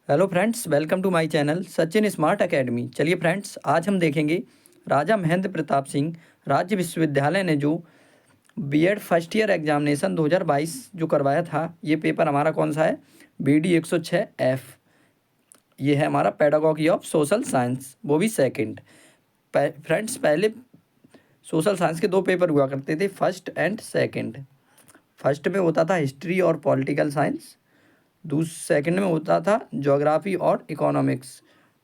Hello friends, welcome to my channel Sachin smart academy. चलिए friends, आज हम देखेंगे राजा महेंद्र प्रताप सिंह राज्य विश्वविद्यालय ने जो बीएड फर्स्ट ईयर एग्जामिनेशन 2022 जो करवाया था। ये पेपर हमारा कौन सा है? BD 106F। ये है हमारा पेडागॉजी ऑफ सोशल साइंस, वो भी सेकंड। फ्रेंड्स, पहले सोशल साइंस के दो पेपर हुआ करते थे, फर्स्ट एंड सेकंड। फर्स्ट में होता था हिस्ट्री और पॉलिटिकल साइंस, सेकंड में होता था ज्योग्राफी और इकोनॉमिक्स।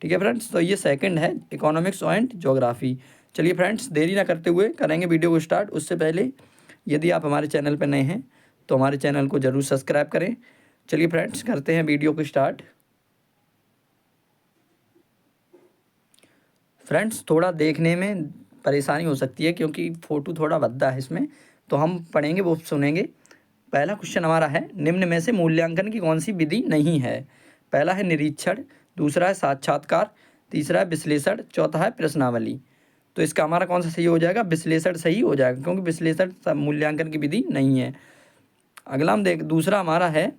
ठीक है फ्रेंड्स, तो ये सेकंड है, इकोनॉमिक्स एंड ज्योग्राफी। चलिए फ्रेंड्स, देरी ना करते हुए करेंगे वीडियो को स्टार्ट। उससे पहले यदि आप हमारे चैनल पर नए हैं तो हमारे चैनल को ज़रूर सब्सक्राइब करें। चलिए फ्रेंड्स, करते हैं वीडियो को स्टार्ट। फ्रेंड्स, थोड़ा देखने में परेशानी हो सकती है क्योंकि फ़ोटो थोड़ा भद्दा है इसमें, तो हम पढ़ेंगे वो सुनेंगे। पहला क्वेश्चन हमारा है, निम्न में से मूल्यांकन की कौन सी विधि नहीं है? पहला है निरीक्षण, दूसरा है साक्षात्कार, तीसरा है विश्लेषण, चौथा है प्रश्नावली। तो इसका हमारा कौन सा सही हो जाएगा? विश्लेषण सही हो जाएगा, क्योंकि विश्लेषण मूल्यांकन की विधि नहीं है। अगला हम देख, दूसरा हमारा है,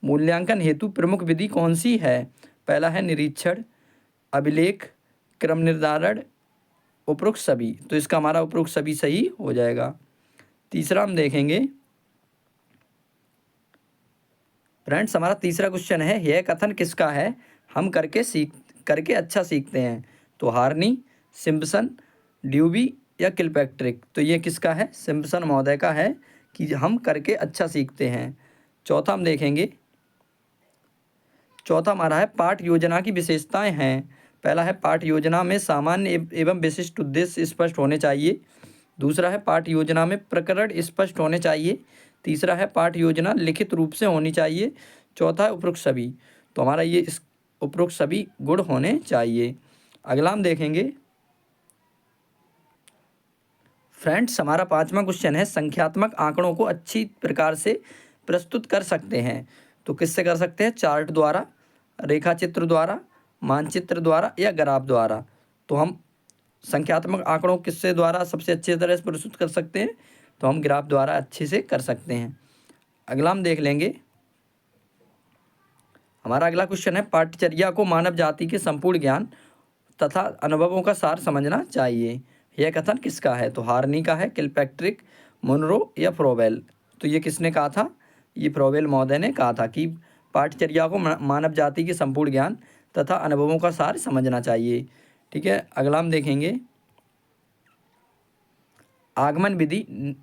मूल्यांकन हेतु प्रमुख विधि कौन सी है? पहला है निरीक्षण, अभिलेख, क्रम निर्धारण, उपरोक्त सभी। तो इसका हमारा उपरोक्त सभी सही हो जाएगा। तीसरा हम देखेंगे फ्रेंड्स, हमारा तीसरा क्वेश्चन है, यह कथन किसका है? हम करके अच्छा सीखते हैं। तो हार्नी, सिम्पसन, ड्यूबी या किलपैट्रिक। तो ये किसका है? सिम्पसन महोदय का है कि हम करके अच्छा सीखते हैं। चौथा हम देखेंगे, चौथा हमारा है, पाठ योजना की विशेषताएं हैं। पहला है, पाठ योजना में सामान्य एवं विशिष्ट उद्देश्य स्पष्ट होने चाहिए। दूसरा है, पाठ योजना में प्रकरण स्पष्ट होने चाहिए। तीसरा है, पाठ योजना लिखित रूप से होनी चाहिए। चौथा है, उपरोक्त सभी। तो हमारा ये इस उपरोक्त सभी गुण होने चाहिए। अगला हम देखेंगे फ्रेंड्स, हमारा पांचवा क्वेश्चन है, संख्यात्मक आंकड़ों को अच्छी प्रकार से प्रस्तुत कर सकते हैं। तो किससे कर सकते हैं? चार्ट द्वारा, रेखा चित्र द्वारा, मानचित्र द्वारा या ग्राफ द्वारा। तो हम संख्यात्मक आंकड़ों किससे द्वारा सबसे अच्छे तरह से प्रस्तुत कर सकते हैं? तो हम ग्राफ द्वारा अच्छे से कर सकते हैं। अगला हम देख लेंगे, हमारा अगला क्वेश्चन है, पाठचर्या को मानव जाति के संपूर्ण ज्ञान तथा अनुभवों का सार समझना चाहिए। यह कथन किसका है? तो हार्नी का है, किलपैट्रिक, मुनरो या फ्रोवेल। तो ये किसने कहा था? ये फ्रोवेल महोदय ने कहा था कि पाठचर्या को मानव जाति के संपूर्ण ज्ञान तथा अनुभवों का सार समझना चाहिए। ठीक है, अगला हम देखेंगे, आगमन विधि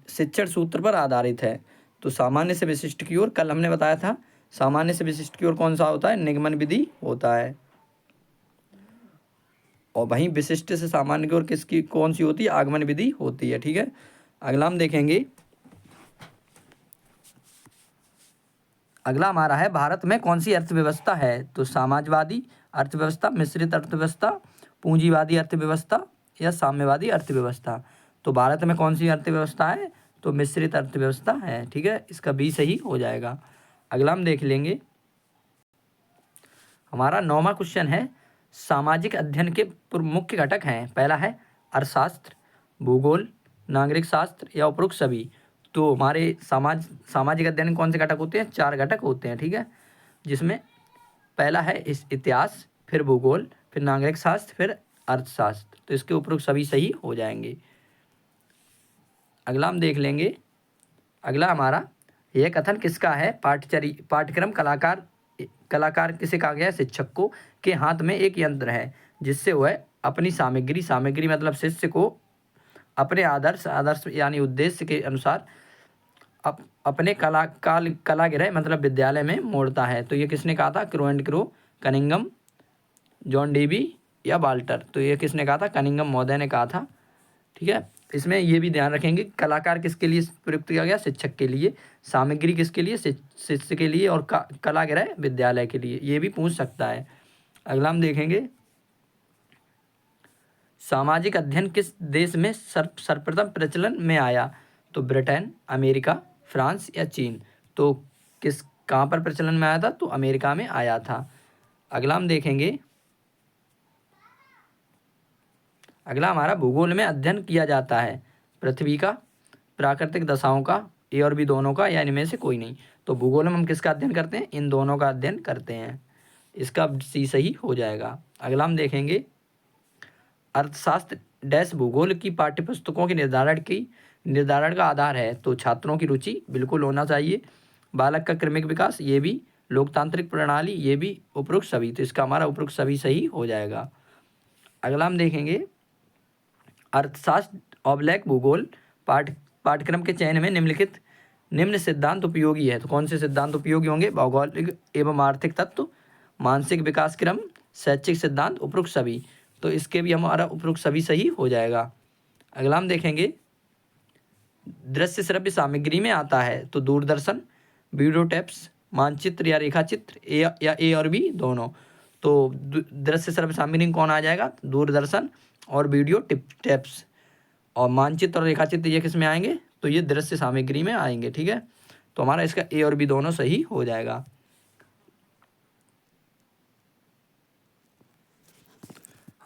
शिक्षण सूत्र पर आधारित है। तो सामान्य से विशिष्ट की ओर, कल हमने बताया था सामान्य से विशिष्ट की ओर कौन सा होता है? निगमन विधि होता है। और वहीं विशिष्ट से सामान्य की ओर किसकी कौन सी होती है? आगमन विधि होती है। ठीक है, अगला हम देखेंगे, अगला हमारा है, भारत में कौन सी अर्थव्यवस्था है? तो समाजवादी अर्थव्यवस्था, मिश्रित अर्थव्यवस्था, पूंजीवादी अर्थव्यवस्था या साम्यवादी अर्थव्यवस्था। तो भारत में कौन सी अर्थव्यवस्था है? तो मिश्रित अर्थव्यवस्था है। ठीक है, इसका बी सही हो जाएगा। अगला हम देख लेंगे, हमारा नौवां क्वेश्चन है, सामाजिक अध्ययन के मुख्य घटक हैं। पहला है अर्थशास्त्र, भूगोल, नागरिक शास्त्र या उपरोक्त सभी। तो हमारे सामाजिक अध्ययन में कौन से घटक होते हैं? 4 घटक होते हैं। ठीक है, जिसमें पहला है इतिहास, फिर भूगोल, फिर नागरिक शास्त्र, फिर अर्थशास्त्र। तो इसके उपरोक्त सभी सही हो जाएंगे। अगला हम देख लेंगे, अगला हमारा, यह कथन किसका है? पाठ्यक्रम कलाकार कलाकार किसे कहा गया है? शिक्षक को के हाथ में एक यंत्र है जिससे वह अपनी सामग्री मतलब शिष्य को अपने आदर्श यानी उद्देश्य के अनुसार अपने कलागृह मतलब विद्यालय में मोड़ता है। तो ये किसने कहा था? Crow and crow, Cunningham, John Dewey या वाल्टर। तो ये किसने कहा था? कनिंगम महोदय ने कहा था। ठीक है, इसमें ये भी ध्यान रखेंगे, कलाकार किसके लिए प्रयुक्त किया गया? शिक्षक के लिए। सामग्री किसके लिए? शिष्य के लिए। और कलागृह विद्यालय के लिए। ये भी पूछ सकता है। अगला हम देखेंगे, सामाजिक अध्ययन किस देश में सर्वप्रथम प्रचलन में आया? तो ब्रिटेन, अमेरिका, फ्रांस या चीन। तो कहाँ पर प्रचलन में आया था? तो अमेरिका में आया था। अगला हम देखेंगे, अगला हमारा, भूगोल में अध्ययन किया जाता है पृथ्वी का, प्राकृतिक दशाओं का, ए और बी दोनों का, या इनमें से कोई नहीं। तो भूगोल में हम किसका अध्ययन करते हैं? इन दोनों का अध्ययन करते हैं। इसका सी सही हो जाएगा। अगला हम देखेंगे अर्थशास्त्र डैश भूगोल की पाठ्यपुस्तकों के निर्धारण का आधार है। तो छात्रों की रुचि बिल्कुल होना चाहिए। बालक का क्रमिक विकास, ये भी। लोकतांत्रिक प्रणाली, ये भी। उपरोक्त सभी, तो इसका हमारा उपरोक्त सभी सही हो जाएगा। अगला हम देखेंगे अर्थशास्त्र ऑब्लैक भूगोल पाठ्यक्रम के चयन में निम्न सिद्धांत उपयोगी है। तो कौन से सिद्धांत उपयोगी होंगे? भौगोलिक एवं आर्थिक तत्व, मानसिक विकास क्रम, शैक्षिक सिद्धांत, उपरोक्त सभी। तो इसके भी हमारा उपरोक्त सभी सही हो जाएगा। अगला हम देखेंगे दृश्य श्रव्य सामग्री में आता है। तो दूरदर्शन, वीडियो टेप्स, मानचित्र या रेखाचित्र, ए और बी दोनों। तो दृश्य श्रव्य सामग्री में कौन आ जाएगा? दूरदर्शन और वीडियो टेप्स। और मानचित्र और रेखाचित्र ये किस में आएंगे? तो ये दृश्य सामग्री में आएंगे। ठीक है, तो हमारा इसका ए और बी दोनों सही हो जाएगा।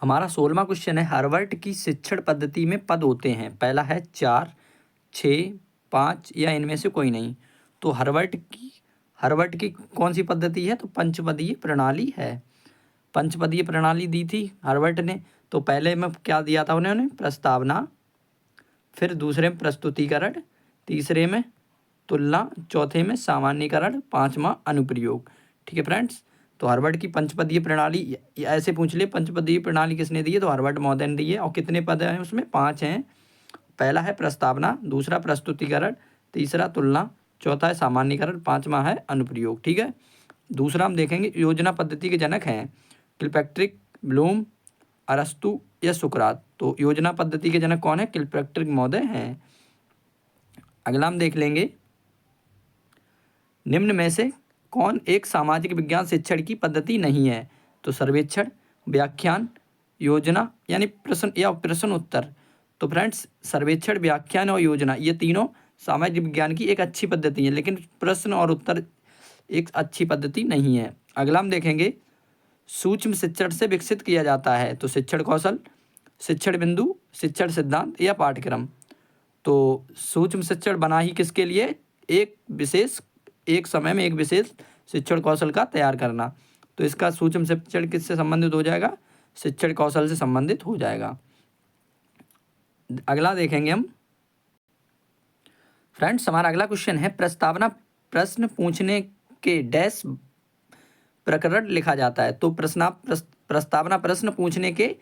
हमारा 16वां क्वेश्चन है हार्वर्ड की शिक्षण पद्धति में पद होते हैं। पहला है 4, 6, 5 या इनमें से कोई नहीं। तो हार्वर्ड की कौन सी पद्धति है? तो पंचपदीय प्रणाली है। पंचपदीय प्रणाली दी थी हार्वर्ड ने। तो पहले में क्या दिया था उन्होंने? प्रस्तावना, फिर दूसरे में प्रस्तुतिकरण, तीसरे में तुलना, चौथे में सामान्यीकरण, पांचवा अनुप्रयोग। ठीक है फ्रेंड्स, तो हार्वर्ड की पंचपदीय प्रणाली ऐसे पूछ ले, पंचपदीय प्रणाली किसने दी है? तो हार्वर्ड महोदय ने दी है। और कितने पद हैं उसमें? 5 हैं। पहला है प्रस्तावना, दूसरा प्रस्तुतिकरण, तीसरा तुलना, चौथा है सामान्यीकरण, पांचवा है अनुप्रयोग। ठीक है, दूसरा हम देखेंगे योजना पद्धति के जनक हैं किलपैट्रिक, ब्लूम, अरस्तु या सुकरात। तो योजना पद्धति के जनक कौन है? किलपैट्रिक महोदय हैं। अगला हम देख लेंगे निम्न में से कौन एक सामाजिक विज्ञान शिक्षण की पद्धति नहीं है? तो सर्वेक्षण, व्याख्यान, योजना यानी प्रश्न या प्रश्न उत्तर। तो फ्रेंड्स सर्वेक्षण, व्याख्यान और योजना ये तीनों सामाजिक विज्ञान की एक अच्छी पद्धति है, लेकिन प्रश्न और उत्तर एक अच्छी पद्धति नहीं है। अगला हम देखेंगे सूक्ष्म शिक्षण से विकसित किया जाता है। तो शिक्षण कौशल, शिक्षण बिंदु, शिक्षण सिद्धांत या पाठ्यक्रम। तो सूक्ष्म शिक्षण बना ही किसके लिए? एक समय में एक विशेष शिक्षण कौशल का तैयार करना। तो इसका सूक्ष्म शिक्षण किससे संबंधित हो जाएगा? शिक्षण कौशल से संबंधित हो जाएगा। अगला देखेंगे हम फ्रेंड्स, हमारा अगला क्वेश्चन है प्रस्तावना प्रश्न पूछने के डैश प्रकरण लिखा जाता है। तो प्रस्तावना प्रश्न पूछने के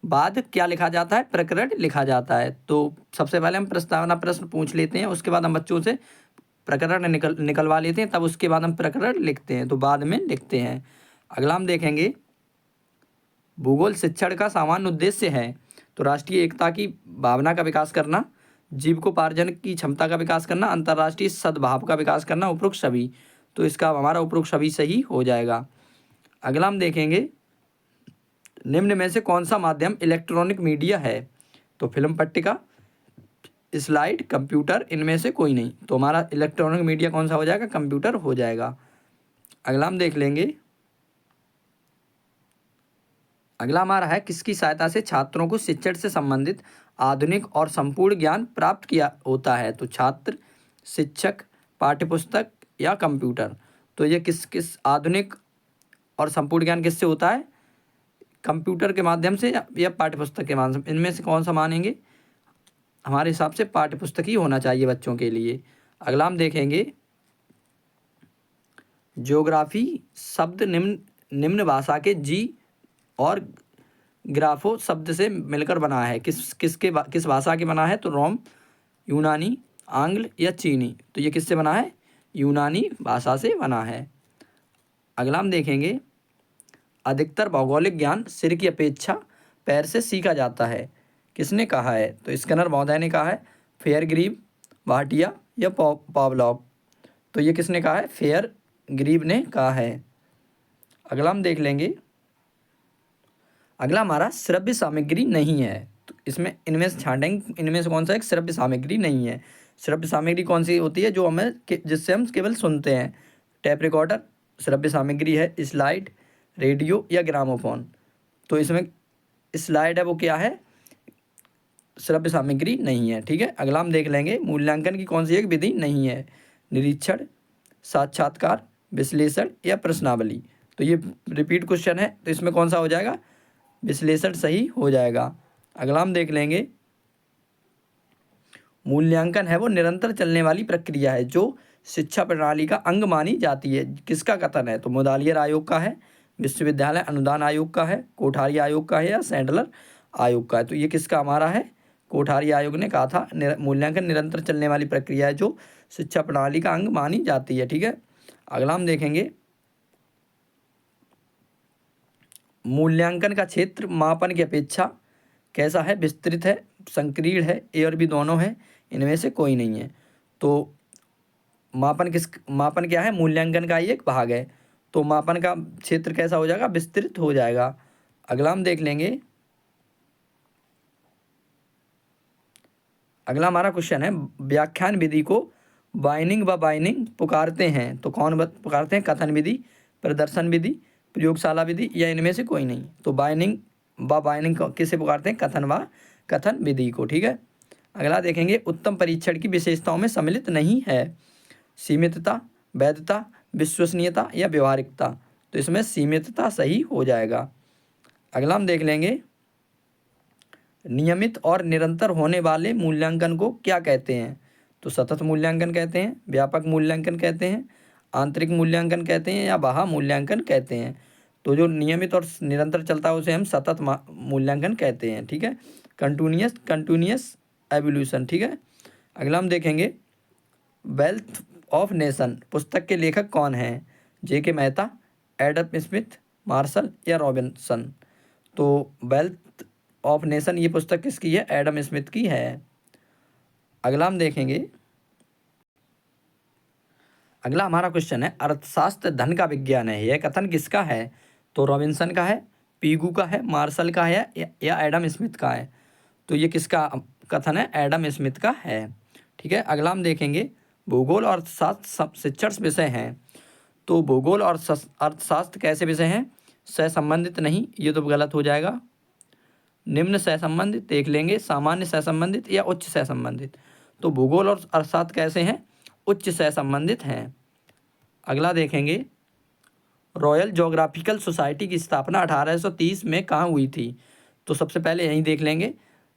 बाद क्या लिखा जाता है? प्रकरण लिखा जाता है। तो सबसे पहले हम प्रस्तावना प्रश्न पूछ लेते हैं, उसके बाद हम बच्चों से प्रकरण निकलवा लेते हैं, तब उसके बाद हम प्रकरण लिखते हैं। तो बाद में लिखते हैं। अगला हम देखेंगे भूगोल शिक्षण का सामान्य उद्देश्य है। तो राष्ट्रीय एकता की भावना का विकास करना, जीविकोपार्जन की क्षमता का विकास करना, अंतर्राष्ट्रीय सद्भाव का विकास करना, उपरोक्त सभी। तो इसका हमारा उपरोक्त सभी सही हो जाएगा। अगला हम देखेंगे निम्न में से कौन सा माध्यम इलेक्ट्रॉनिक मीडिया है? तो फिल्म पट्टिका, स्लाइड, कंप्यूटर, इनमें से कोई नहीं। तो हमारा इलेक्ट्रॉनिक मीडिया कौन सा हो जाएगा? कंप्यूटर हो जाएगा। अगला हम देख लेंगे, अगला हमारा है किसकी सहायता से छात्रों को शिक्षण से संबंधित आधुनिक और संपूर्ण ज्ञान प्राप्त किया होता है? तो छात्र, शिक्षक, पाठ्यपुस्तक या कंप्यूटर। तो ये किस आधुनिक और संपूर्ण ज्ञान किससे होता है? कंप्यूटर के माध्यम से या पाठ्यपुस्तक के माध्यम से। इनमें से कौन सा मानेंगे? हमारे हिसाब से पाठ्यपुस्तक ही होना चाहिए बच्चों के लिए। अगला हम देखेंगे ज्योग्राफी शब्द निम्न भाषा के जी और ग्राफो शब्द से मिलकर बना है। किस भाषा के बना है? तो रोम, यूनानी, आंग्ल या चीनी। तो ये किससे बना है? यूनानी भाषा से बना है। अगला हम देखेंगे अधिकतर भौगोलिक ज्ञान सिर की अपेक्षा पैर से सीखा जाता है। किसने कहा है? तो स्किनर महोदय ने कहा है। फेयरग्रीव, भाटिया या पावलॉव। तो ये किसने कहा है? फेयरग्रीव ने कहा है। अगला हम देख लेंगे, अगला हमारा श्रव्य सामग्री नहीं है। तो इसमें इनमें से छांटेंगे, इनमें से कौन सा एक श्रव्य सामग्री नहीं है। श्रव्य सामग्री कौन सी होती है? जो हमें जिससे हम केवल सुनते हैं। टेप रिकॉर्डर श्रव्य सामग्री है, स्लाइड, रेडियो या ग्रामोफोन। तो इसमें स्लाइड है वो क्या है? श्रव्य सामग्री नहीं है। ठीक है, अगला हम देख लेंगे मूल्यांकन की कौन सी एक विधि नहीं है। निरीक्षण, साक्षात्कार, विश्लेषण या प्रश्नावली। तो ये रिपीट क्वेश्चन है, तो इसमें कौन सा हो जाएगा, विश्लेषण सही हो जाएगा। अगला हम देख लेंगे, मूल्यांकन है वो निरंतर चलने वाली प्रक्रिया है जो शिक्षा प्रणाली का अंग मानी जाती है। किसका कथन है, तो मुदालियर आयोग का है, विश्वविद्यालय अनुदान आयोग का है, कोठारी आयोग का है, या सैंडलर आयोग का है। तो ये किसका हमारा है, कोठारी आयोग ने कहा था मूल्यांकन निरंतर चलने वाली प्रक्रिया है जो शिक्षा प्रणाली का अंग मानी जाती है। ठीक है, अगला हम देखेंगे, मूल्यांकन का क्षेत्र मापन की अपेक्षा कैसा है, विस्तृत है, संकीर्ण है, ए और बी दोनों है, इनमें से कोई नहीं है। तो मापन क्या है, मूल्यांकन का ही एक भाग है, तो मापन का क्षेत्र कैसा हो जाएगा, विस्तृत हो जाएगा। अगला हम देख लेंगे, अगला हमारा क्वेश्चन है, व्याख्यान विधि को बाइनिंग व बाइनिंग पुकारते हैं, तो कौन पुकारते हैं, कथन विधि, प्रदर्शन विधि, प्रयोगशाला विधि, या इनमें से कोई नहीं। तो बाइनिंग व बाइनिंग किसे पुकारते हैं, कथन विधि को। ठीक है, अगला देखेंगे, उत्तम परीक्षण की विशेषताओं में सम्मिलित नहीं है, सीमितता, वैधता, विश्वसनीयता, या व्यवहारिकता। तो इसमें सीमितता सही हो जाएगा। अगला हम देख लेंगे, नियमित और निरंतर होने वाले मूल्यांकन को क्या कहते हैं, तो सतत मूल्यांकन कहते हैं, व्यापक मूल्यांकन कहते हैं, आंतरिक मूल्यांकन कहते हैं, या बाह्य मूल्यांकन कहते हैं। तो जो नियमित और निरंतर चलता है उसे हम सतत मूल्यांकन कहते हैं। ठीक है, कंटिन्यूअस एवोल्यूशन। ठीक है, अगला हम देखेंगे, वेल्थ ऑफ नेशन पुस्तक के लेखक कौन हैं, J K. Mehta, Adam Smith, Marshall, या रॉबिन्सन। तो वेल्थ ऑफ नेशन ये पुस्तक किसकी है, एडम स्मिथ की है। अगला हम देखेंगे, अगला हमारा क्वेश्चन है, अर्थशास्त्र धन का विज्ञान है, यह कथन किसका है, तो रॉबिन्सन का है, पीगू का है, मार्शल का है, या एडम स्मिथ का है। तो ये किसका कथन है, एडम स्मिथ का है। ठीक है, अगला हम देखेंगे, भूगोल और अर्थशास्त्र शिक्षण विषय हैं, तो भूगोल और अर्थशास्त्र कैसे विषय हैं, सहसंबंधित नहीं, ये तो गलत हो जाएगा। निम्न सहसंबंधित देख लेंगे, सामान्य सहसंबंधित, या उच्च सहसंबंधित। तो भूगोल और अर्थशास्त्र कैसे हैं, उच्च सहसंबंधित हैं। अगला देखेंगे, रॉयल ज्योग्राफिकल सोसाइटी की स्थापना 1830 में कहाँ हुई थी, तो सबसे पहले यहीं देख लेंगे,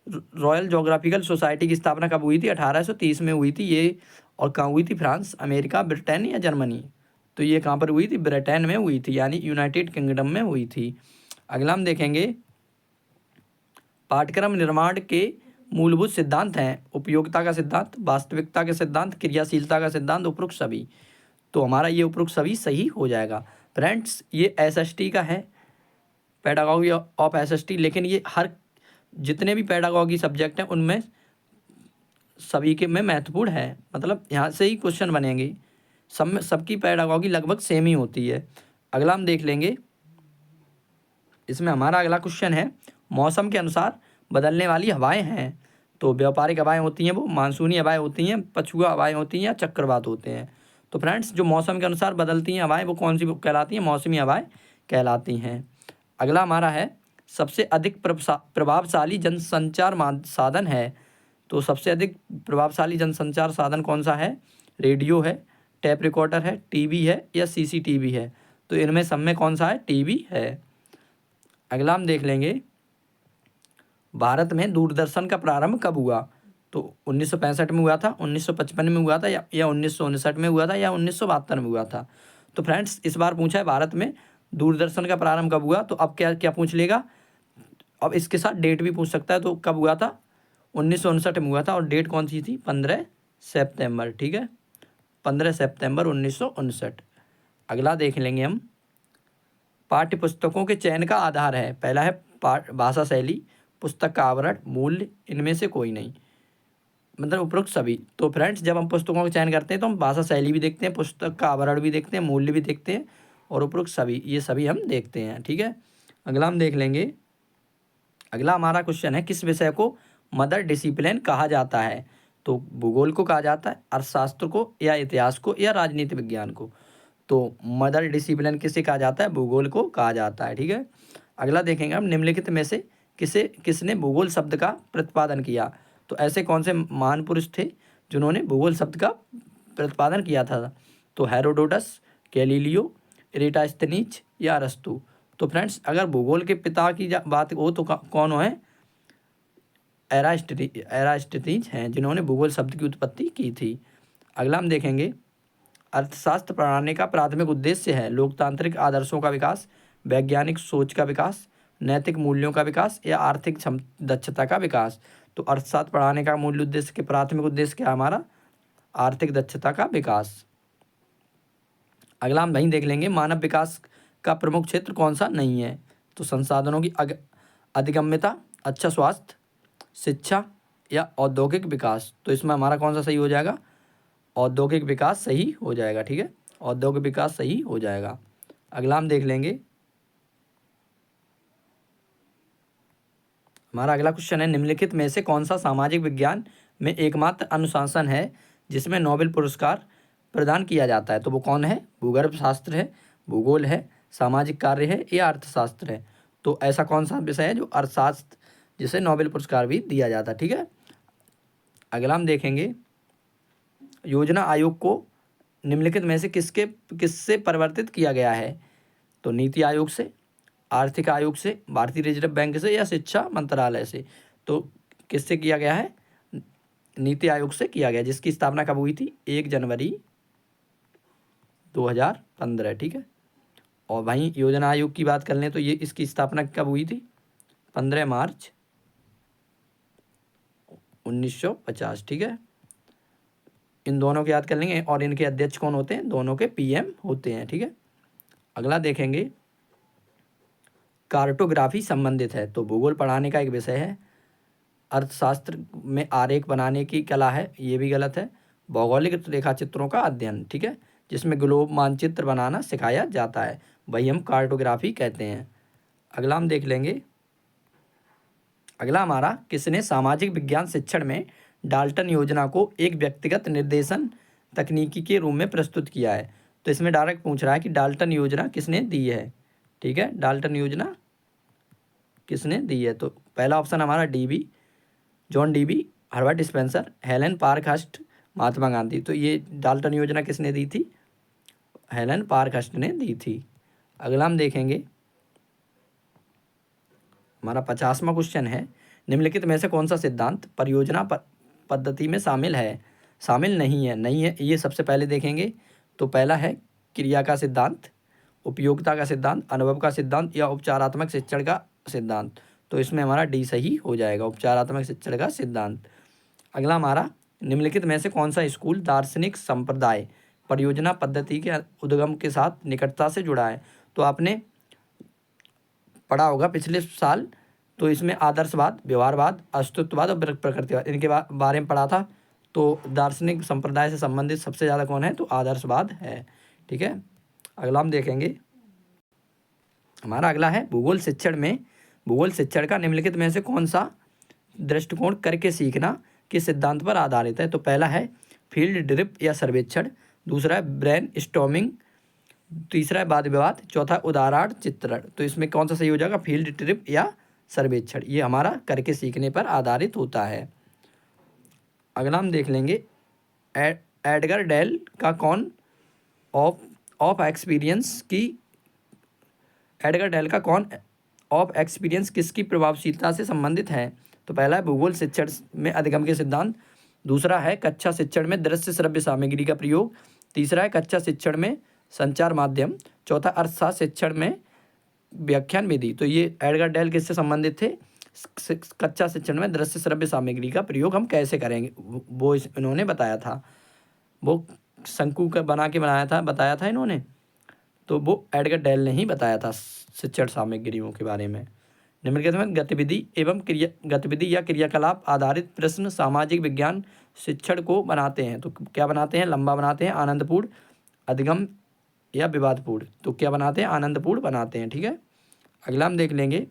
रॉयल ज्योग्राफिकल सोसाइटी की स्थापना कब हुई थी, 1830 में हुई थी ये। और कहाँ हुई थी, फ्रांस, अमेरिका, ब्रिटेन, या जर्मनी। तो ये कहाँ पर हुई थी, ब्रिटेन में हुई थी, यानी यूनाइटेड किंगडम में हुई थी। अगला हम देखेंगे, पाठ्यक्रम निर्माण के मूलभूत सिद्धांत हैं, उपयोगिता का सिद्धांत, वास्तविकता के सिद्धांत, क्रियाशीलता का सिद्धांत, उपरोक्त सभी। तो हमारा ये उपरोक्त सभी सही हो जाएगा। फ्रेंड्स, ये एसएसटी का है, पेडागॉजी ऑफ एसएसटी, लेकिन ये हर जितने भी पेडागॉजी सब्जेक्ट हैं उनमें सभी के में महत्वपूर्ण है, मतलब यहाँ से ही क्वेश्चन बनेंगे, सब में सबकी पेडागॉजी लगभग सेम ही होती है। अगला हम देख लेंगे, इसमें हमारा अगला क्वेश्चन है, मौसम के अनुसार बदलने वाली हवाएं हैं, तो व्यापारिक हवाएं होती हैं वो, मानसूनी हवाएं होती हैं, पछुआ हवाएं होती हैं, या चक्रवात होते हैं। तो फ्रेंड्स, जो मौसम के अनुसार बदलती हैं हवाएं वो कौन सी कहलाती हैं, मौसमी हवाएं कहलाती हैं। अगला हमारा है, सबसे अधिक प्रभावशाली जनसंचार साधन है, तो सबसे अधिक प्रभावशाली जनसंचार साधन कौन सा है, रेडियो है, टैप रिकॉर्डर है, टीवी है, या सीसीटीवी है। तो इनमें सब में कौन सा है, टीवी है। अगला हम देख लेंगे, भारत में दूरदर्शन का प्रारंभ कब हुआ, तो 1965 में हुआ था, 1955 में हुआ था, या 1959 में हुआ था, या 1972 में हुआ था। तो फ्रेंड्स, इस बार पूछा है भारत में दूरदर्शन का प्रारंभ कब हुआ, तो अब क्या क्या पूछ लेगा, अब इसके साथ डेट भी पूछ सकता है। तो कब हुआ था, 1959 में हुआ था, और डेट कौन सी थी, 15 सितंबर। ठीक है, 15 सितंबर 1959। अगला देख लेंगे हम, पाठ्य पुस्तकों के चयन का आधार है, पहला है भाषा शैली, पुस्तक का आवरण, मूल्य, इनमें से कोई नहीं, मतलब उपरोक्त सभी। तो फ्रेंड्स, जब हम पुस्तकों का चयन करते हैं तो हम भाषा शैली भी देखते हैं, पुस्तक का आवरण भी देखते हैं, मूल्य भी देखते हैं, और उपरोक्त सभी, ये सभी हम देखते हैं। ठीक है, अगला हम देख लेंगे, अगला हमारा क्वेश्चन है, किस विषय को मदर डिसिप्लिन कहा जाता है, तो भूगोल को कहा जाता है, अर्थशास्त्र को, या इतिहास को, या राजनीति विज्ञान को। तो मदर डिसिप्लिन किसे कहा जाता है, भूगोल को कहा जाता है। ठीक है, अगला देखेंगे हम, निम्नलिखित में से किसने भूगोल शब्द का प्रतिपादन किया, तो ऐसे कौन से महान पुरुष थे जिन्होंने भूगोल शब्द का प्रतिपादन किया था, तो हेरोडोटस, गैलीलियो, इरेटास्थनीज या अरस्तु। तो फ्रेंड्स अगर भूगोल के पिता की बात हो तो कौन है? एरास्टनीज हैं, जिन्होंने भूगोल शब्द की उत्पत्ति की थी। अगला हम देखेंगे, अर्थशास्त्र पढ़ाने का प्राथमिक उद्देश्य है लोकतांत्रिक आदर्शों का विकास, वैज्ञानिक सोच का विकास, नैतिक मूल्यों का विकास या आर्थिक दक्षता का विकास। तो अर्थशास्त्र पढ़ाने का मूल उद्देश्य के प्राथमिक उद्देश्य क्या हमारा? आर्थिक दक्षता का विकास। अगला हम वहीं देख लेंगे, मानव विकास का प्रमुख क्षेत्र कौन सा नहीं है? तो संसाधनों की अधिगम्यता, अच्छा स्वास्थ्य, शिक्षा या औद्योगिक विकास। तो इसमें हमारा कौन सा सही हो जाएगा? औद्योगिक विकास सही हो जाएगा। ठीक है, औद्योगिक विकास सही हो जाएगा। अगला हम देख लेंगे, हमारा अगला क्वेश्चन है, निम्नलिखित में से कौन सा सामाजिक विज्ञान में एकमात्र अनुशासन है जिसमें नोबेल पुरस्कार प्रदान किया जाता है? तो वो कौन है? भूगर्भ शास्त्र है, भूगोल है, सामाजिक कार्य है या अर्थशास्त्र है। तो ऐसा कौन सा विषय है जो अर्थशास्त्र जिसे नोबेल पुरस्कार भी दिया जाता है? ठीक है। अगला हम देखेंगे, योजना आयोग को निम्नलिखित में से किससे परिवर्तित किया गया है? तो नीति आयोग से, आर्थिक आयोग से, भारतीय रिजर्व बैंक से या शिक्षा मंत्रालय से। तो किससे किया गया है? नीति आयोग से किया गया, जिसकी स्थापना कब हुई थी? 1 जनवरी 2015। ठीक है। और वहीं योजना आयोग की बात कर लें तो ये इसकी स्थापना कब हुई थी? 15 मार्च 1950। ठीक है। इन दोनों को याद कर लेंगे और इनके अध्यक्ष कौन होते हैं? दोनों के पीएम होते हैं। ठीक है। अगला देखेंगे, कार्टोग्राफी संबंधित है, तो भूगोल पढ़ाने का एक विषय है। अर्थशास्त्र में आरेख बनाने की कला है, ये भी गलत है। भौगोलिक रेखा चित्रों का अध्ययन, ठीक है, जिसमें ग्लोब मानचित्र बनाना सिखाया जाता है, वही हम कार्टोग्राफी कहते हैं। अगला हम देख लेंगे, अगला हमारा, किसने सामाजिक विज्ञान शिक्षण में डाल्टन योजना को एक व्यक्तिगत निर्देशन तकनीकी के रूप में प्रस्तुत किया है? तो इसमें डायरेक्ट पूछ रहा है कि डाल्टन योजना किसने दी है। ठीक है, डाल्टन योजना किसने दी है? तो पहला ऑप्शन हमारा Dewey, John Dewey, Herbert Spencer, Helen Parkhurst, Mahatma Gandhi. तो ये डाल्टन योजना किसने दी थी? हेलेन पार्कहर्स्ट ने दी थी। अगला हम देखेंगे, हमारा 50वां क्वेश्चन है, निम्नलिखित में से कौन सा सिद्धांत परियोजना पद्धति में शामिल है? शामिल नहीं है, नहीं है, ये सबसे पहले देखेंगे। तो पहला है क्रिया का सिद्धांत, उपयोगिता का सिद्धांत, अनुभव का सिद्धांत या उपचारात्मक शिक्षण का सिद्धांत। तो इसमें हमारा डी सही हो जाएगा, उपचारात्मक शिक्षण का सिद्धांत। अगला हमारा, निम्नलिखित में से कौन सा स्कूल दार्शनिक संप्रदाय परियोजना पद्धति के उद्गम के साथ निकटता से जुड़ा है? तो आपने पढ़ा होगा पिछले साल, तो इसमें आदर्शवाद, व्यवहारवाद, अस्तित्ववाद और प्रकृतिवाद, इनके बारे में पढ़ा था। तो दार्शनिक संप्रदाय से संबंधित सबसे ज़्यादा कौन है? तो आदर्शवाद है। ठीक है। अगला हम देखेंगे, हमारा अगला है, भूगोल शिक्षण में, भूगोल शिक्षण का निम्नलिखित में से कौन सा दृष्टिकोण करके सीखना किस सिद्धांत पर आधारित है? तो पहला है फील्ड ट्रिप या सर्वेक्षण, दूसरा है ब्रेन स्टॉर्मिंग, तीसरा है वाद विवाद, चौथा उदाहरण चित्रण। तो इसमें कौन सा सही हो जाएगा? फील्ड ट्रिप या सर्वेक्षण, ये हमारा करके सीखने पर आधारित होता है। अगला हम देख लेंगे, एडगर डेल का कौन ऑफ एक्सपीरियंस की, एडगर डेल का कौन ऑफ एक्सपीरियंस किसकी प्रभावशीलता से संबंधित है? तो पहला है भूगोल शिक्षण में अधिगम के सिद्धांत, दूसरा है कक्षा शिक्षण में दृश्य श्रव्य सामग्री का प्रयोग, तीसरा है कक्षा शिक्षण में संचार माध्यम, चौथा अर्थशास्त्र शिक्षण में व्याख्यान विधि। तो ये एडगर डेल किससे संबंधित थे? कक्षा शिक्षण में दृश्य श्रव्य सामग्री का प्रयोग हम कैसे करेंगे वो इन्होंने बताया था, वो शंकु का बना के बताया था इन्होंने। तो वो एडगर डेल ने ही बताया था शिक्षण सामग्रियों के बारे में। निम्नलिखित में गतिविधि या क्रियाकलाप आधारित प्रश्न सामाजिक विज्ञान शिक्षण को बनाते हैं। तो क्या बनाते हैं? लंबा बनाते हैं, आनंदपूर्ण, अधिगम या विवादपूर्ण। तो क्या बनाते हैं? आनंदपूर्ण बनाते हैं। ठीक है। अगला हम देख लेंगे,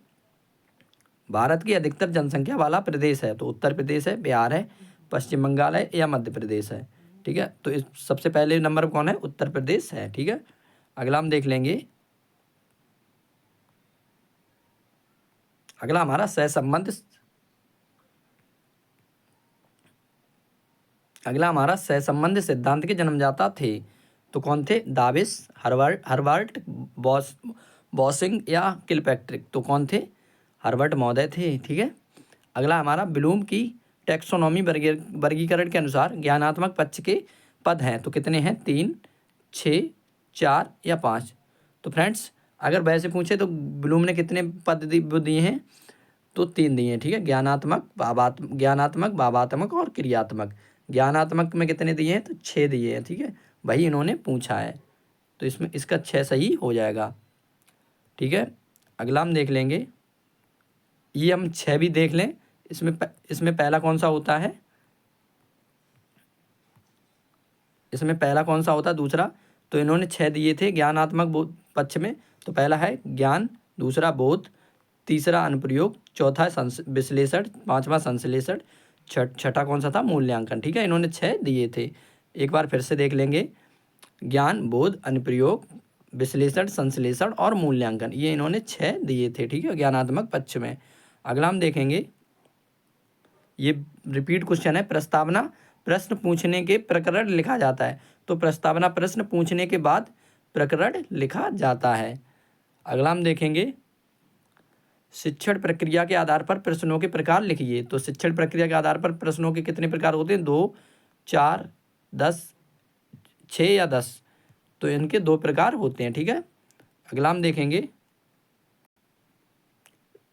भारत की अधिकतर जनसंख्या वाला प्रदेश है, तो उत्तर प्रदेश है, बिहार है, पश्चिम बंगाल है या मध्य प्रदेश है। ठीक है। तो इस सबसे पहले नंबर कौन है? उत्तर प्रदेश है। ठीक है। अगला हम देख लेंगे, अगला हमारा सहसंबंध, अगला हमारा सहसंबंध सिद्धांत के जन्मदाता थे। तो कौन थे? दाविस, हर्बर्ट बॉसिंग या किलपैट्रिक? तो कौन थे? हर्बर्ट महोदय थे। ठीक है। अगला हमारा ब्लूम की टैक्सोनॉमी वर्गीकरण के अनुसार ज्ञानात्मक पक्ष के पद हैं तो कितने हैं? 3, 6, 4 या 5? तो फ्रेंड्स अगर वैसे पूछे तो ब्लूम ने कितने पद दिए हैं? तो 3 दिए हैं। ठीक है। ज्ञानात्मक, भावात्मक और क्रियात्मक। ज्ञानात्मक में कितने दिए हैं? तो 6 दिए हैं। ठीक है। वही इन्होंने पूछा है, तो इसमें इसका 6 सही हो जाएगा। ठीक है। अगला हम देख लेंगे, ये हम 6 भी देख लें। इसमें पहला कौन सा होता है? इसमें पहला कौन सा होता है? दूसरा। तो इन्होंने 6 दिए थे ज्ञानात्मक पक्ष में। तो पहला है ज्ञान, दूसरा बोध, तीसरा अनुप्रयोग, चौथा विश्लेषण, पांचवा संश्लेषण, छठा कौन सा था? मूल्यांकन। ठीक है। इन्होंने 6 दिए थे। एक बार फिर से देख लेंगे, ज्ञान, बोध, अनुप्रयोग, विश्लेषण, संश्लेषण और मूल्यांकन, ये इन्होंने 6 दिए थे। ठीक है। ज्ञानात्मक पक्ष में। अगला हम देखेंगे, ये रिपीट क्वेश्चन है। प्रस्तावना प्रश्न पूछने के प्रकरण लिखा जाता है। तो प्रस्तावना प्रश्न पूछने के बाद प्रकरण लिखा जाता है। अगला हम देखेंगे, शिक्षण प्रक्रिया के आधार पर प्रश्नों के प्रकार लिखिए। तो शिक्षण प्रक्रिया के आधार पर प्रश्नों के कितने प्रकार होते हैं? 2, 4, 10, 6 या 10? तो इनके 2 प्रकार होते हैं। ठीक है। अगला हम देखेंगे,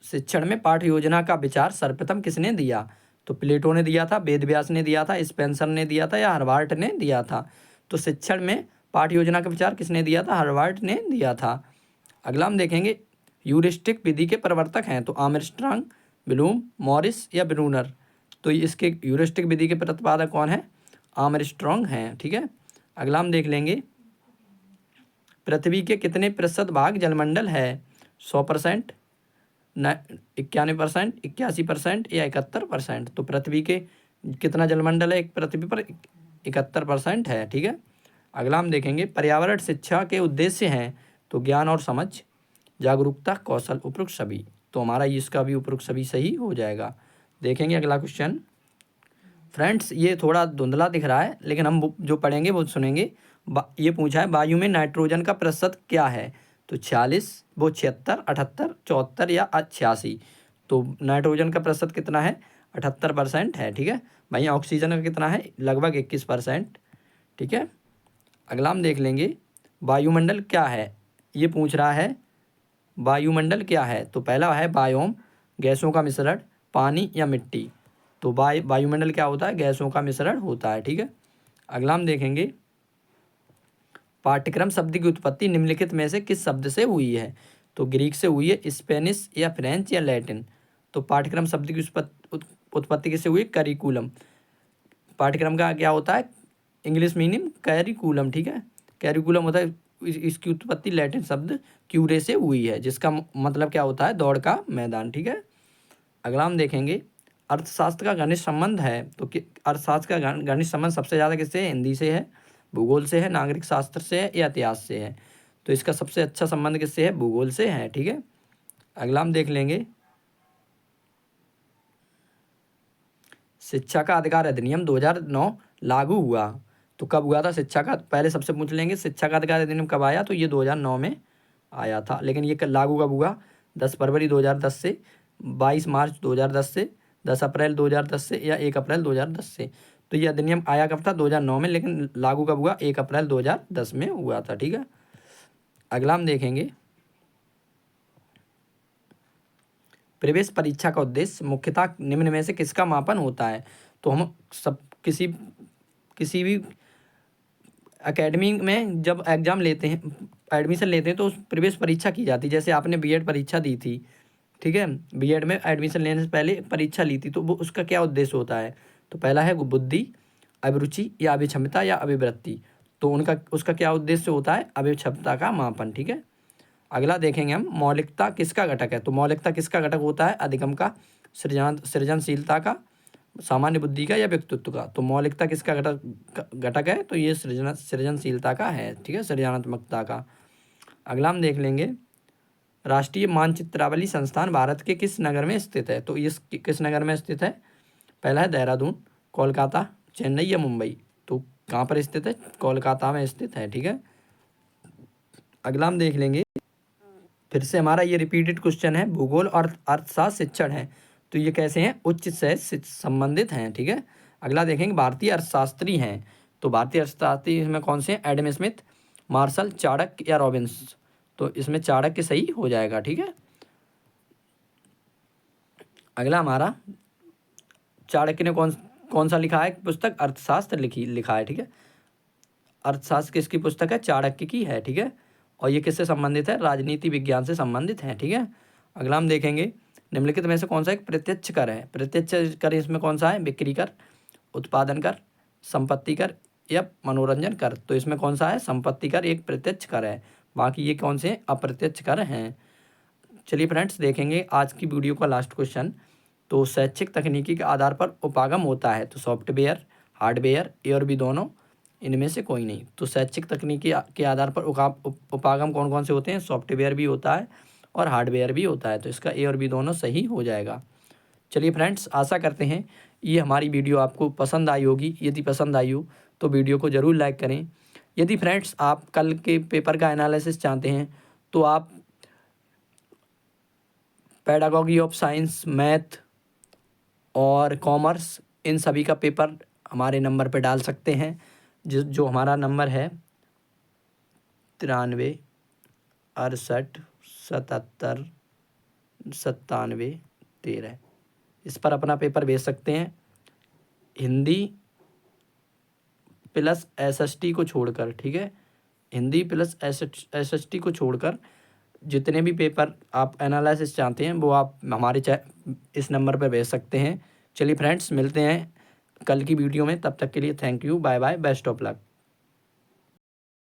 शिक्षण में पाठ्य योजना का विचार सर्वप्रथम किसने दिया? तो प्लेटो ने दिया था, वेदव्यास ने दिया था, स्पेंसर ने दिया था या हर्बार्ट ने दिया था? तो शिक्षण में पाठ्य योजना का विचार किसने दिया था? हर्बार्ट ने दिया था। अगला हम देखेंगे, ह्यूरिस्टिक विधि के प्रवर्तक हैं तो आर्मस्ट्रांग, ब्लूम, मॉरिस या ब्रूनर? तो इसके ह्यूरिस्टिक विधि के प्रतिपादक कौन है? आर्मस्ट्रांग हैं। ठीक है। अगला हम देख लेंगे, पृथ्वी के कितने प्रतिशत भाग जलमंडल है? 100%, 91%, 81% या 71%? तो पृथ्वी के कितना जलमंडल है एक पृथ्वी पर? 71% है। ठीक है। अगला हम देखेंगे, पर्यावरण शिक्षा के उद्देश्य हैं तो ज्ञान और समझ, जागरूकता, कौशल, उपरोक्त सभी। तो हमारा इसका भी उपरोक्त सभी सही हो जाएगा। देखेंगे अगला क्वेश्चन। फ्रेंड्स ये थोड़ा धुंधला दिख रहा है, लेकिन हम जो पढ़ेंगे वो सुनेंगे। ये पूछा है, वायु में नाइट्रोजन का प्रतिशत क्या है? तो 46, वो 76, 78, 74 या 86? तो नाइट्रोजन का प्रतिशत कितना है? 78% है। ठीक है। वहीं ऑक्सीजन का कितना है? लगभग 21%। ठीक है। अगला हम देख लेंगे, वायुमंडल क्या है? ये पूछ रहा है, वायुमंडल क्या है? तो पहला है बायोम, गैसों का मिश्रण, पानी या मिट्टी? तो वायुमंडल क्या होता है? गैसों का मिश्रण होता है। ठीक है। अगला हम देखेंगे, पाठ्यक्रम शब्द की उत्पत्ति निम्नलिखित में से किस शब्द से हुई है? तो ग्रीक से हुई है, स्पेनिश या फ्रेंच या लैटिन? तो पाठ्यक्रम शब्द की उत्पत्ति किससे हुई? करिकुलम। पाठ्यक्रम का क्या होता है? English meaning curriculum. ठीक है। कैरिकुलम होता है, इसकी उत्पत्ति लैटिन शब्द क्यूरे से हुई है, जिसका मतलब क्या होता है? दौड़ का मैदान। ठीक है। अगला हम देखेंगे, अर्थशास्त्र का घनिष्ठ संबंध है तो अर्थशास्त्र का घनिष्ठ संबंध सबसे ज़्यादा किससे है? हिंदी से है, भूगोल से है, नागरिक शास्त्र से है या इतिहास से है? तो इसका सबसे अच्छा संबंध किससे है? भूगोल से है। ठीक है। अगला हम देख लेंगे, शिक्षा का अधिकार अधिनियम 2009 लागू हुआ तो कब हुआ था? शिक्षा का पहले सबसे पूछ लेंगे, शिक्षा का अधिकार अधिनियम कब आया? तो ये 2009 में आया था। लेकिन ये लागू कब हुआ? 10 फरवरी 2010 से, 22 मार्च 2010 से, 10 अप्रैल 2010 से या 1 अप्रैल 2010 से? तो ये अधिनियम आया कब था? 2009 में, लेकिन लागू कब हुआ? 1 अप्रैल 2010 में हुआ था। ठीक है। अगला हम देखेंगे, प्रवेश परीक्षा का उद्देश्य मुख्यतः निम्न में से किसका मापन होता है? तो हम सब किसी भी एकेडमी में जब एग्ज़ाम लेते हैं, एडमिशन लेते हैं, तो उस प्रवेश परीक्षा की जाती है। जैसे आपने बीएड परीक्षा दी थी, ठीक है, बीएड में एडमिशन लेने से पहले परीक्षा ली थी, तो वो उसका क्या उद्देश्य होता है? तो पहला है बुद्धि, अभिरुचि या अभिक्षमता या अभिवृत्ति? तो उसका क्या उद्देश्य होता है? अभिक्षमता का मापन। ठीक है। अगला देखेंगे हम, मौलिकता किसका घटक है? तो मौलिकता किसका घटक होता है? अधिगम का, सृजनशीलता का, सामान्य बुद्धि का या व्यक्तित्व का? तो मौलिकता किसका घटक है? तो ये सृजनशीलता का है। ठीक है, सृजनात्मकता का। अगला हम देख लेंगे, राष्ट्रीय मानचित्रावली संस्थान भारत के किस नगर में स्थित है? तो ये किस नगर में स्थित है? पहला है देहरादून, कोलकाता, चेन्नई या मुंबई? तो कहाँ पर स्थित है? कोलकाता में स्थित है, ठीक है। अगला हम देख लेंगे, फिर से हमारा ये रिपीटेड क्वेश्चन है, भूगोल और अर्थशास्त्र शिक्षण है, तो ये कैसे हैं? उच्च से संबंधित हैं, ठीक है। अगला देखेंगे, भारतीय अर्थशास्त्री हैं, तो भारतीय अर्थशास्त्री इसमें कौन से हैं? एडम स्मिथ, मार्शल, चाणक्य या रॉबिन्स, तो इसमें चाणक्य सही हो जाएगा, ठीक है। अगला हमारा, चाणक्य ने कौन कौन सा लिखा है पुस्तक? अर्थशास्त्र लिखा है, ठीक है। अर्थशास्त्र किसकी पुस्तक है? चाणक्य की है, ठीक है। और ये किससे संबंधित है? राजनीति विज्ञान से संबंधित है, ठीक है। अगला हम देखेंगे, निम्नलिखित में से कौन सा एक प्रत्यक्ष कर है? प्रत्यक्ष कर इसमें कौन सा है? बिक्री कर, उत्पादन कर, संपत्ति कर या मनोरंजन कर, तो इसमें कौन सा है? संपत्ति कर एक प्रत्यक्ष कर है, बाकी ये कौन से अप्रत्यक्ष कर हैं। चलिए फ्रेंड्स, देखेंगे आज की वीडियो का लास्ट क्वेश्चन, तो शैक्षिक तकनीकी के आधार पर उपागम होता है, तो सॉफ्टवेयर, हार्डवेयर, ए और बी दोनों, इनमें से कोई नहीं। तो शैक्षिक तकनीकी के आधार पर उपागम कौन कौन से होते हैं? सॉफ्टवेयर भी होता है और हार्डवेयर भी होता है, तो इसका ए और बी दोनों सही हो जाएगा। चलिए फ्रेंड्स, आशा करते हैं ये हमारी वीडियो आपको पसंद आई होगी। यदि पसंद आई हो तो वीडियो को ज़रूर लाइक करें। यदि फ्रेंड्स आप कल के पेपर का एनालिसिस चाहते हैं तो आप पेडागॉजी ऑफ साइंस, मैथ और कॉमर्स, इन सभी का पेपर हमारे नंबर पे डाल सकते हैं, जो हमारा नंबर है 93 68 77 97 13। इस पर अपना पेपर भेज सकते हैं। हिंदी प्लस एसएसटी को छोड़कर, ठीक है, हिंदी प्लस एसएसटी को छोड़कर जितने भी पेपर आप एनालिसिस चाहते हैं वो आप हमारे इस नंबर पर भेज सकते हैं। चलिए फ्रेंड्स, मिलते हैं कल की वीडियो में, तब तक के लिए thank you, bye bye, best of luck.